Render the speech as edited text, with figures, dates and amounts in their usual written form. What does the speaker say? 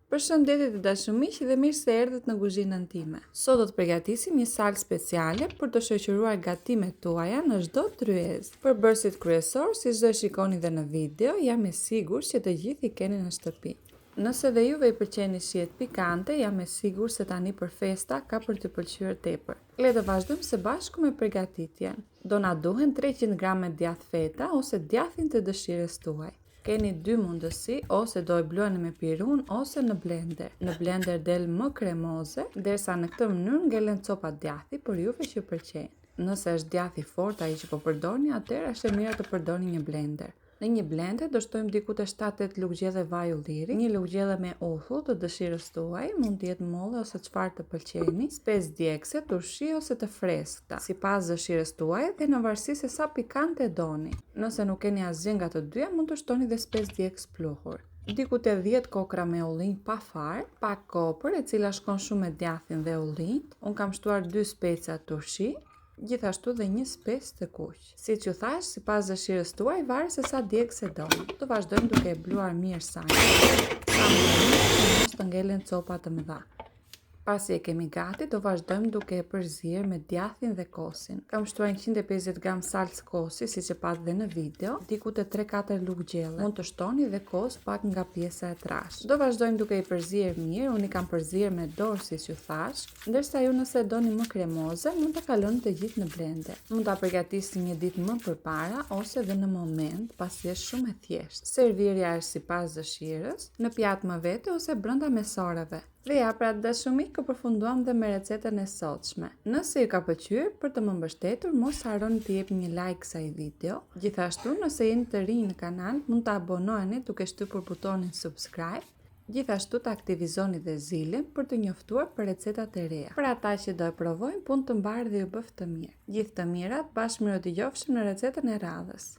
Përshëndetje të dashur miq dhe mirë se erdhët në kuzhinën time. Sot do të përgatisim një salë speciale për të shoqëruar gatimet tuaja në çdo tryezë. Përbërësit kryesor, siç do e shikoni dhe në video, jam e sigurt që të gjithë i keni në shtëpi. Nëse dhe juve i pëlqeni shijet pikante, jam e sigurt se tani për festa ka për të pëlqyer tepër. Le të vazhdojmë së bashku me përgatitjen. Do na duhen 300 g djath feta ose djathin të dëshirës tuaj. Keni dy mundësi, ose do e bluani me pirun ose në blender. Në blender del më kremoze, derisa në këtë mënyrë ngelen copa djathi për juve që pëlqejnë. Nëse është djathi fort ai që po përdorni, atëherë është e mirë të përdorni një blender. Në një blender do shtojmë diku te 7-8 luggjelle vaj ulliri, një luggjelle me uthull të dëshirës tuaj, mund të jetë molle ose çfarë të pëlqeni, specë djegëse, turshi ose të freskëta, sipas dëshirës tuaj dhe në varësi se sa pikante doni. Nëse nuk keni asgjë nga të dyja, mund të shtoni dhe specë djegës pluhur. Diku te 10 kokra me ullinj pa far, pak kopër e cila shkon shumë me djathin dhe ullinjt. Un kam shtuar 2 speca turshi, gjithashtu dhe një specë të kuq. Siç ju thash, sipas dëshirës tuaj varet se sa djegës e doni. Do vazhdojmë duke e bluar mirë sajin, sa më mos të ngelen copa të mëdha. Pasi e kemi gati, do vazhdojmë duke e përzierë me djathin dhe kosin. Kam shtuar 150 g salcë kosi, siç e pat dhe në video, diku te 3-4 luggjelle. Mund të shtoni dhe kos pak nga pjesa e trashë. Do vazhdojmë duke i përzierë mirë, unë i kam përzierë me dorë siç ju thash, ndërsa ju nëse doni më kremoze, mund ta kaloni të gjithë në blender. Mund ta përgatisni një ditë më përpara ose edhe në moment, pasi është shumë e thjeshtë. Servirja është sipas dëshirës, në pjatë më vete ose brenda mesoreve. Dhe ja, pra dashur miq, përfunduam dhe me recetën e sotshme. Nëse ju ka pëlqyer, për të më mbështetur, mos harroni të jepni një like kësaj video. Gjithashtu, nëse jeni të rinj në kanal, mund të abonoheni duke shtypur butonin subscribe. Gjithashtu të aktivizoni dhe zilin për të njoftuar për recetat e reja. Për ata që do e provojnë, punë të mbarë dhe ju bëf të mirë. Gjithë të mirat, bashkë mirë të dëgjofshim në recetën e radhës.